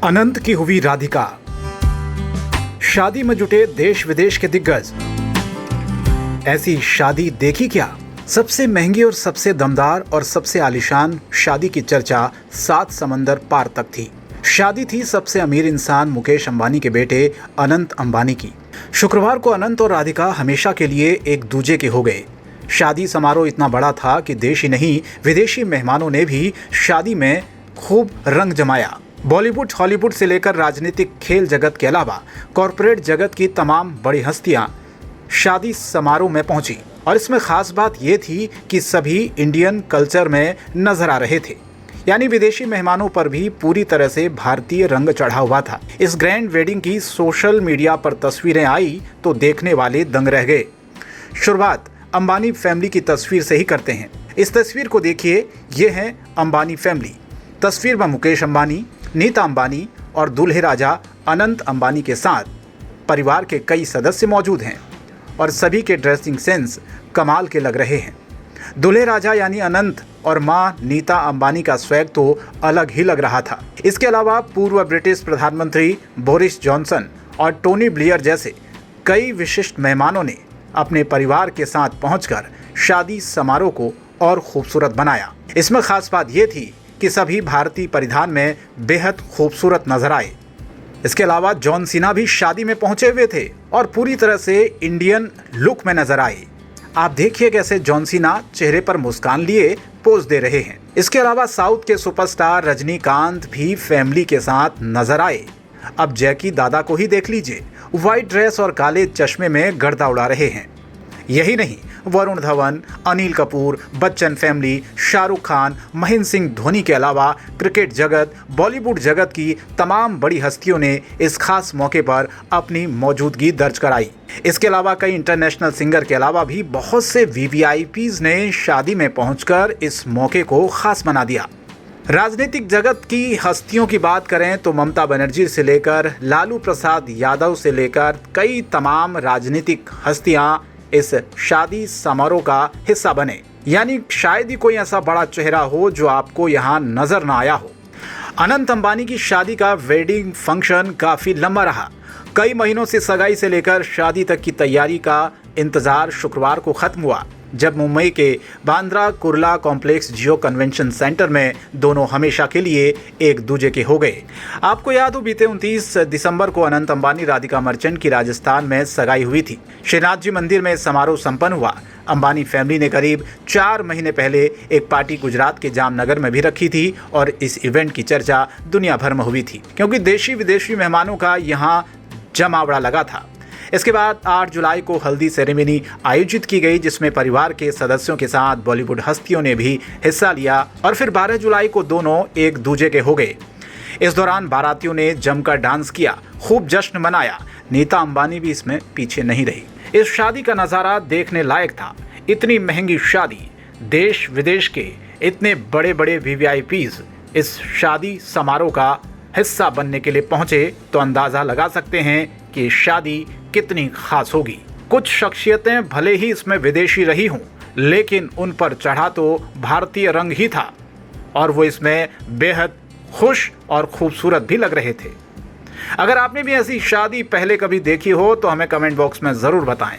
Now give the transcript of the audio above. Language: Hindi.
अनंत की हुई राधिका, शादी में जुटे देश विदेश के दिग्गज। ऐसी शादी देखी क्या? सबसे महंगी और सबसे दमदार और सबसे आलीशान शादी की चर्चा 7 समंदर पार तक थी। शादी थी सबसे अमीर इंसान मुकेश अंबानी के बेटे अनंत अंबानी की। शुक्रवार को अनंत और राधिका हमेशा के लिए एक दूजे के हो गए। शादी समारोह इतना बड़ा था कि देश ही नहीं विदेशी मेहमानों ने भी शादी में खूब रंग जमाया। बॉलीवुड, हॉलीवुड से लेकर राजनीतिक, खेल जगत के अलावा कॉरपोरेट जगत की तमाम बड़ी हस्तियां शादी समारोह में पहुंची। और इसमें खास बात यह थी कि सभी इंडियन कल्चर में नजर आ रहे थे, यानी विदेशी मेहमानों पर भी पूरी तरह से भारतीय रंग चढ़ा हुआ था। इस ग्रैंड वेडिंग की सोशल मीडिया पर तस्वीरें आई तो देखने वाले दंग रह गए। शुरुआत अंबानी फैमिली की तस्वीर से ही करते हैं। इस तस्वीर को देखिए, ये है अंबानी फैमिली। तस्वीर में मुकेश अंबानी, नीता अंबानी और दूल्हे राजा अनंत अंबानी के साथ परिवार के कई सदस्य मौजूद हैं और सभी के ड्रेसिंग सेंस कमाल के लग रहे हैं। दूल्हे राजा यानी अनंत और मां नीता अंबानी का स्वैग तो अलग ही लग रहा था। इसके अलावा पूर्व ब्रिटिश प्रधानमंत्री बोरिस जॉनसन और टोनी ब्लेयर जैसे कई विशिष्ट मेहमानों ने अपने परिवार के साथ पहुंचकर शादी समारोह को और खूबसूरत बनाया। इसमें खास बात यह थी कि सभी भारतीय परिधान में बेहद खूबसूरत नजर आए। इसके अलावा जॉन सीना भी शादी में पहुंचे हुए थे और पूरी तरह से इंडियन लुक में नजर आए। आप देखिए कैसे जॉन सीना चेहरे पर मुस्कान लिए पोज दे रहे हैं। इसके अलावा साउथ के सुपरस्टार रजनीकांत भी फैमिली के साथ नजर आए। अब जैकी दादा को ही देख लीजिए, व्हाइट ड्रेस और काले चश्मे में गर्दा उड़ा रहे हैं। यही नहीं, वरुण धवन, अनिल कपूर, बच्चन फैमिली, शाहरुख खान, महेंद्र सिंह धोनी के अलावा क्रिकेट जगत, बॉलीवुड जगत की तमाम बड़ी हस्तियों ने इस खास मौके पर अपनी मौजूदगी दर्ज कराई। इसके अलावा कई इंटरनेशनल सिंगर के अलावा भी बहुत से वीवीआईपीज ने शादी में पहुंचकर इस मौके को खास बना दिया। राजनीतिक जगत की हस्तियों की बात करें तो ममता बनर्जी से लेकर लालू प्रसाद यादव से लेकर कई तमाम राजनीतिक हस्तियां इस शादी समारोह का हिस्सा बने। यानी शायद ही कोई ऐसा बड़ा चेहरा हो जो आपको यहाँ नजर ना आया हो। अनंत अंबानी की शादी का वेडिंग फंक्शन काफी लंबा रहा। कई महीनों से सगाई से लेकर शादी तक की तैयारी का इंतजार शुक्रवार को खत्म हुआ, जब मुंबई के बांद्रा कुर्ला कॉम्प्लेक्स जियो कन्वेंशन सेंटर में दोनों हमेशा के लिए एक दूजे के हो गए। आपको याद हो, बीते 29 दिसंबर को अनंत अंबानी राधिका मर्चेंट की राजस्थान में सगाई हुई थी। श्रीनाथ जी मंदिर में समारोह संपन्न हुआ। अंबानी फैमिली ने करीब 4 महीने पहले एक पार्टी गुजरात के जामनगर में भी रखी थी और इस इवेंट की चर्चा दुनिया भर में हुई थी, क्योंकि देशी विदेशी मेहमानों का यहाँ जमावड़ा लगा था। इसके बाद 8 जुलाई को हल्दी सेरेमनी आयोजित की गई, जिसमें परिवार के सदस्यों के साथ बॉलीवुड हस्तियों ने भी हिस्सा लिया और फिर 12 जुलाई को दोनों एक दूजे के हो गए। इस दौरान बारातियों ने जमकर डांस किया, खूब जश्न मनाया। नीता अंबानी भी इसमें पीछे नहीं रही। इस शादी का नज़ारा देखने लायक था। इतनी महंगी शादी, देश विदेश के इतने बड़े बड़े वीवीआईपीज इस शादी समारोह का हिस्सा बनने के लिए पहुंचे तो अंदाज़ा लगा सकते हैं कि शादी कितनी खास होगी। कुछ शख्सियतें भले ही इसमें विदेशी रही हों, लेकिन उन पर चढ़ा तो भारतीय रंग ही था और वो इसमें बेहद खुश और खूबसूरत भी लग रहे थे। अगर आपने भी ऐसी शादी पहले कभी देखी हो तो हमें कमेंट बॉक्स में ज़रूर बताएं।